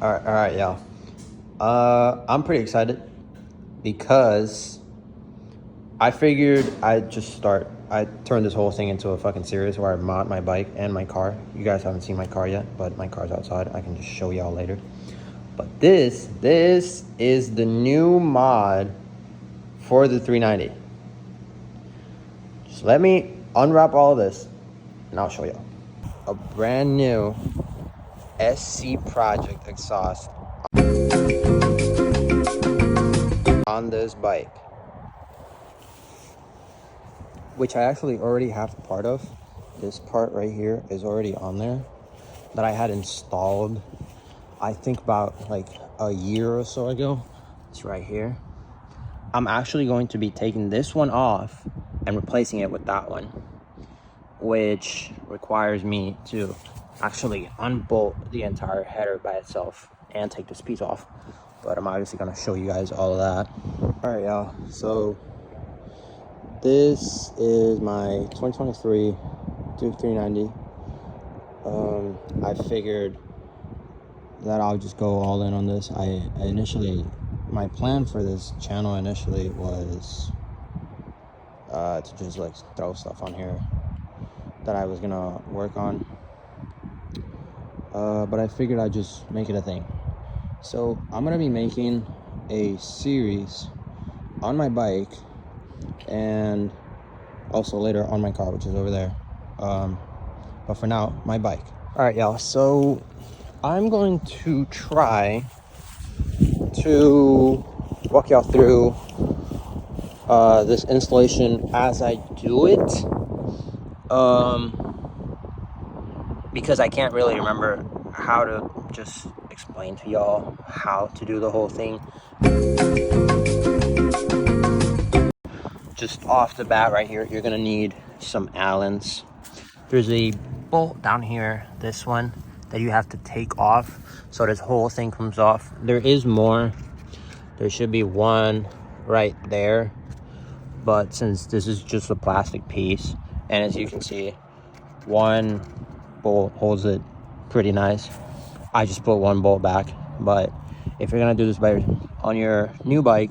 All right, y'all. I'm pretty excited because I figured I'd turn this whole thing into a fucking series where I mod my bike and my car. You guys haven't seen my car yet, but my car's outside. I can just show y'all later. But this is the new mod for the 390. Just let me unwrap all of this and I'll show y'all. A brand new SC Project exhaust on this bike, which I actually already have a part of. This part right here is already on there that I had installed, I think about like a year or so ago. It's right here. I'm actually going to be taking this one off and replacing it with that one, which requires me to actually unbolt the entire header by itself and take this piece off. But I'm obviously going to show you guys all of that. All right, y'all. So this is my 2023 Duke 390. I figured that I'll just go all in on this. My plan for this channel initially was to just like throw stuff on here that I was gonna work on. But I figured I'd just make it a thing. So I'm gonna be making a series on my bike and also later on my car, which is over there. But for now, my bike. All right, y'all. So I'm going to try to walk y'all through this installation as I do it. Because I can't really remember how to just explain to y'all how to do the whole thing. Just off the bat right here, you're gonna need some Allens. There's a bolt down here, this one, that you have to take off so this whole thing comes off. There is more. There should be one right there, but since this is just a plastic piece, and as you can see, one bolt holds it pretty nice, I just put one bolt back. But if you're gonna do this on your new bike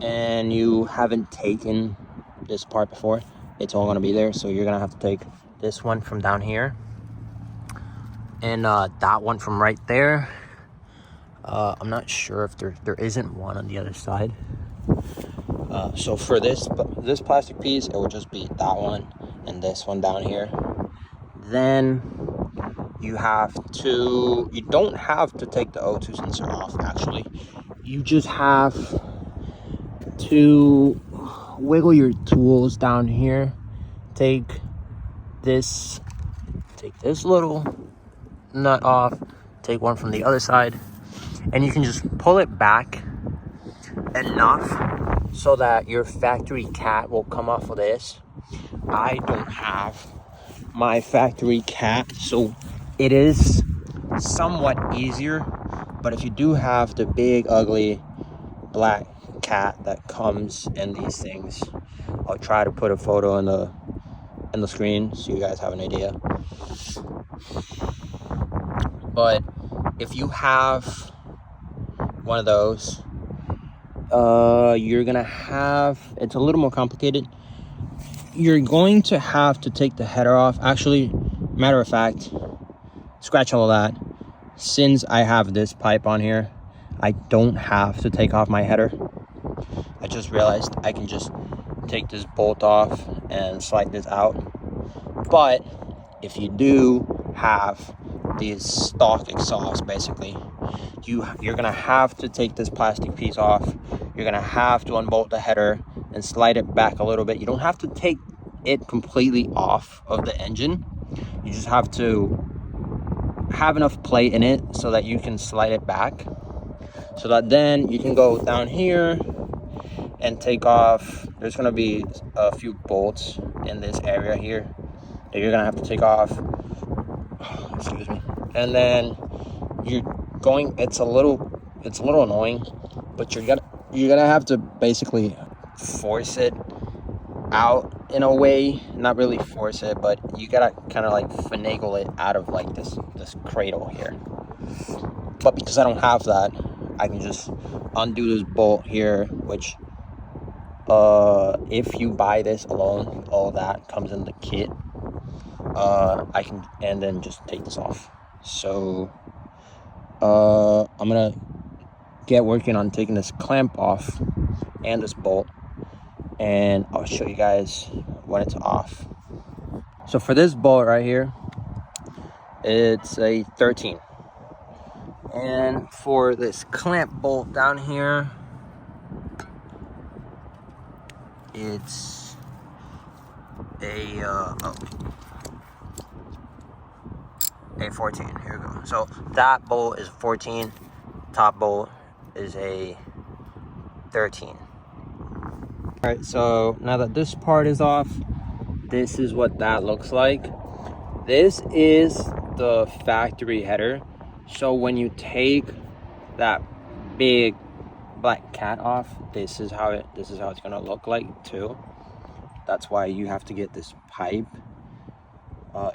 and you haven't taken this part before, it's all gonna be there. So you're gonna have to take this one from down here and that one from right there. I'm not sure if there isn't one on the other side. So for this plastic piece, it would just be that one and this one down here. Then you don't have to take the O2 sensor off, actually. You just have to wiggle your tools down here. Take this little nut off, take one from the other side, and you can just pull it back enough so that your factory cat will come off of this. I don't have my factory cat, so it is somewhat easier. But if you do have the big ugly black cat that comes in these things, I'll try to put a photo in the screen so you guys have an idea. But if you have one of those, you're gonna have, it's a little more complicated. You're going to have to take the header off. Actually, matter of fact, scratch all of that. Since I have this pipe on here, I don't have to take off my header. I just realized I can just take this bolt off and slide this out. But if you do have these stock exhausts, basically, you're gonna have to take this plastic piece off. You're gonna have to unbolt the header and slide it back a little bit. You don't have to take it completely off of the engine. You just have to have enough play in it so that you can slide it back, so that then you can go down here and take off. There's gonna be a few bolts in this area here that you're gonna have to take off. Excuse me. And then it's a little annoying, but you're gonna have to basically force it out in a way, not really force it, but you gotta kind of like finagle it out of like this cradle here. But because I don't have that, I can just undo this bolt here, which if you buy this alone, all that comes in the kit. I can, and then just take this off. So I'm gonna get working on taking this clamp off and this bolt, and I'll show you guys when it's off. So for this bolt right here, it's a 13, and for this clamp bolt down here, it's a 14. Here we go. So that bolt is 14, top bolt is a 13. All right, so now that this part is off, this is what that looks like. This is the factory header. So when you take that big black cat off, this is how it's gonna look like too. That's why you have to get this pipe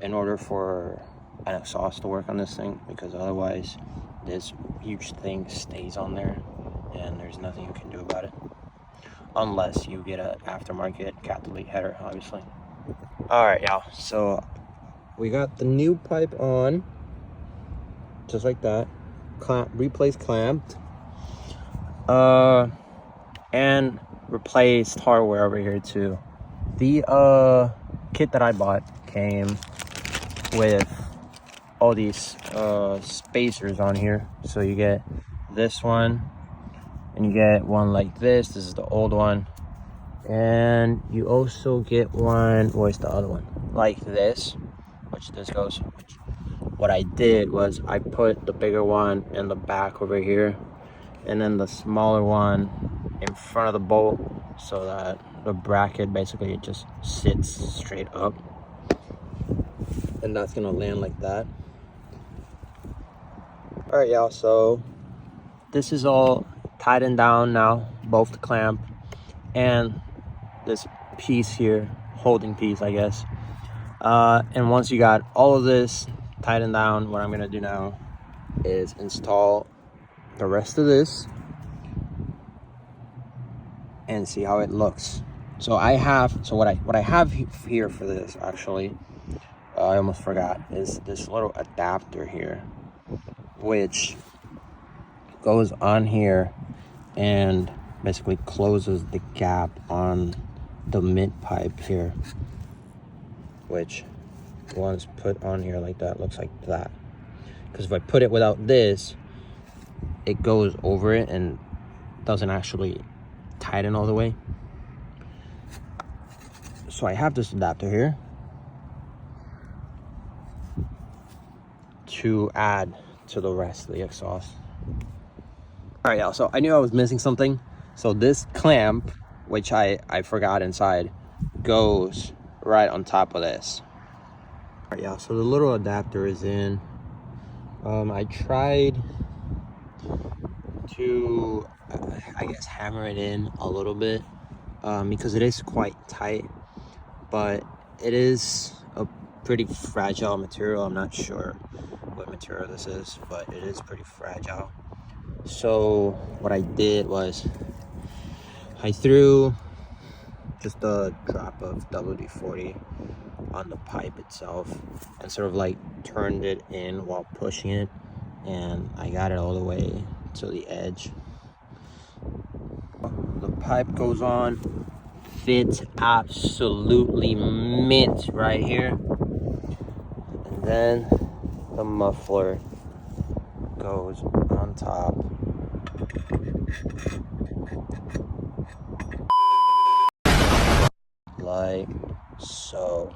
in order for an exhaust to work on this thing, because otherwise this huge thing stays on there and there's nothing you can do about it, unless you get an aftermarket cat delete header, obviously. All right, y'all, so we got the new pipe on, just like that, replaced clamped, and replaced hardware over here too. The kit that I bought came with all these spacers on here. So you get this one, and you get one like this. This is the old one, and you also get one, where's the other one, like this, which this goes. What I did was I put the bigger one in the back over here, and then the smaller one in front of the bolt, so that the bracket basically it just sits straight up, and that's gonna land like that. All right, y'all, so this is all tightened down now, both the clamp and this piece here, holding piece, I guess. And once you got all of this tightened down, what I'm gonna do now is install the rest of this and see how it looks. So what I have here for this, actually, I almost forgot, is this little adapter here, which goes on here and basically closes the gap on the mid pipe here, which once put on here like that, looks like that. Because if I put it without this, it goes over it and doesn't actually tighten all the way. So I have this adapter here to add to the rest of the exhaust. All right, y'all, so I knew I was missing something. So this clamp, which I forgot inside, goes right on top of this. All right, y'all, so the little adapter is in. I tried to, I guess, hammer it in a little bit because it is quite tight, but it is a pretty fragile material. I'm not sure what material this is, but it is pretty fragile. So what I did was I threw just a drop of WD-40 on the pipe itself and sort of like turned it in while pushing it, and I got it all the way to the edge. The pipe goes on, fits absolutely mint right here, and then the muffler goes on top. Like so.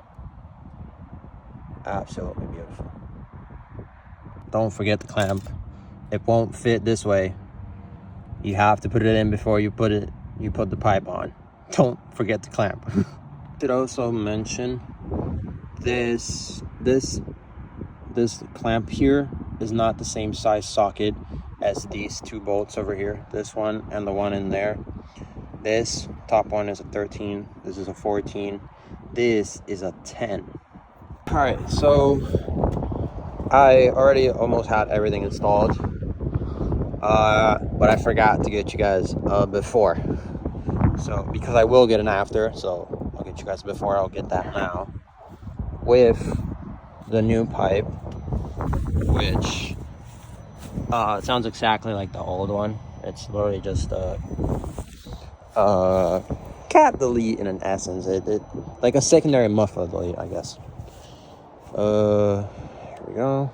Absolutely beautiful. Don't forget the clamp. It won't fit this way. You have to put it in before you put the pipe on. Don't forget the clamp. Should also mention this clamp here is not the same size socket as these two bolts over here, this one and the one in there. This top one is a 13, this is a 14. this is a 10. All right, so I already almost had everything installed, but I forgot to get you guys before. So because I will get an after, so I'll get you guys before. I'll get that now with the new pipe, which it sounds exactly like the old one. It's literally just cat delete in an essence. It like a secondary muffler delete, I guess. Here we go.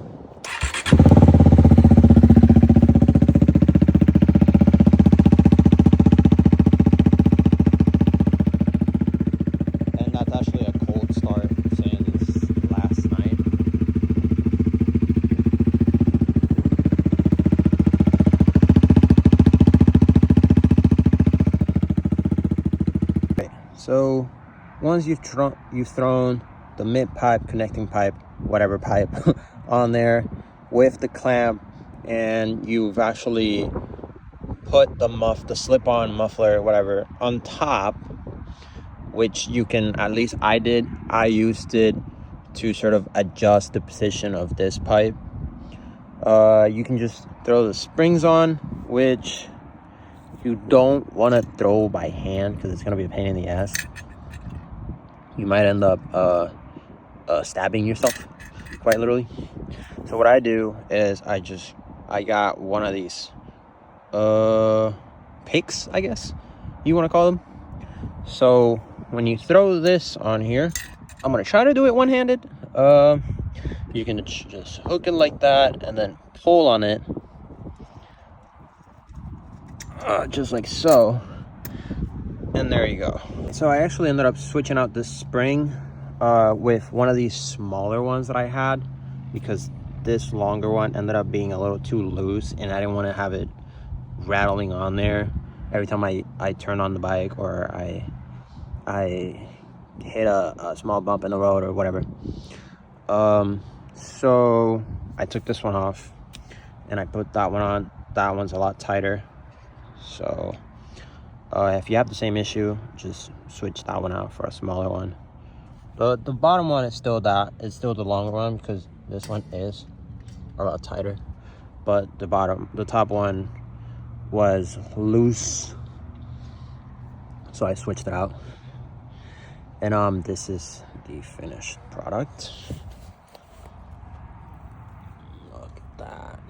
And that's actually a cold start since last night. Okay, so once you've thrown the mid pipe, connecting pipe, whatever pipe on there with the clamp, and you've actually put the slip-on muffler, whatever, on top, which you can, at least I did, I used it to sort of adjust the position of this pipe. You can just throw the springs on, which you don't want to throw by hand because it's going to be a pain in the ass. You might end up stabbing yourself, quite literally. So what I do is I got one of these picks, I guess you want to call them. So when you throw this on here, I'm gonna try to do it one-handed. You can just hook it like that and then pull on it, just like so, and there you go. So I actually ended up switching out this spring with one of these smaller ones that I had, because this longer one ended up being a little too loose and I didn't want to have it rattling on there every time I turn on the bike, or I hit a small bump in the road or whatever. So I took this one off and I put that one on. That one's a lot tighter. So if you have the same issue, just switch that one out for a smaller one. The bottom one is still it's still the longer one, because this one is a lot tighter, but the top one was loose, so I switched it out. And this is the finished product. Look at that,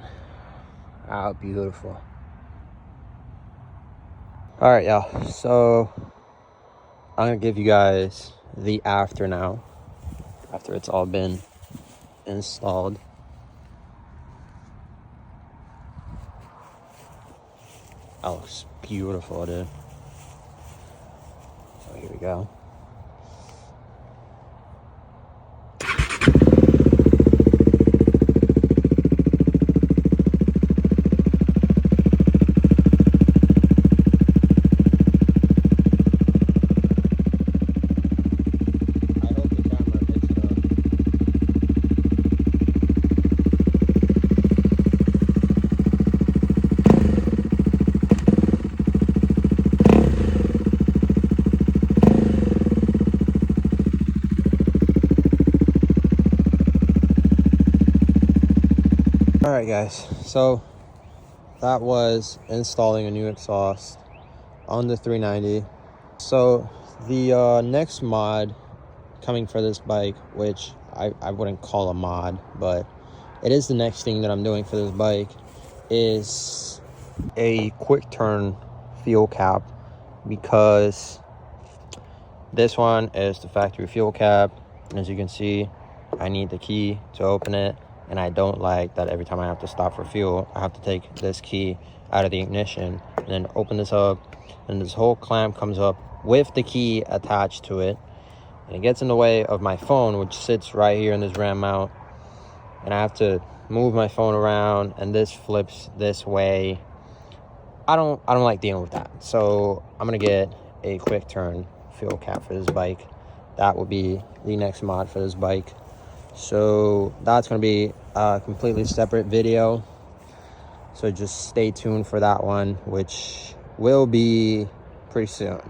how beautiful. All right, y'all, so I'm gonna give you guys the after now, after it's all been installed. That looks beautiful, dude. So here we go. All right, guys, so that was installing a new exhaust on the 390. So the next mod coming for this bike, which I wouldn't call a mod, but it is the next thing that I'm doing for this bike, is a quick turn fuel cap, because this one is the factory fuel cap. As you can see, I need the key to open it, and I don't like that every time I have to stop for fuel, I have to take this key out of the ignition and then open this up, and this whole clamp comes up with the key attached to it, and it gets in the way of my phone, which sits right here in this ram mount, and I have to move my phone around, and this flips this way. I don't like dealing with that, so I'm gonna get a quick turn fuel cap for this bike. That will be the next mod for this bike. So that's going to be a completely separate video, so just stay tuned for that one, which will be pretty soon.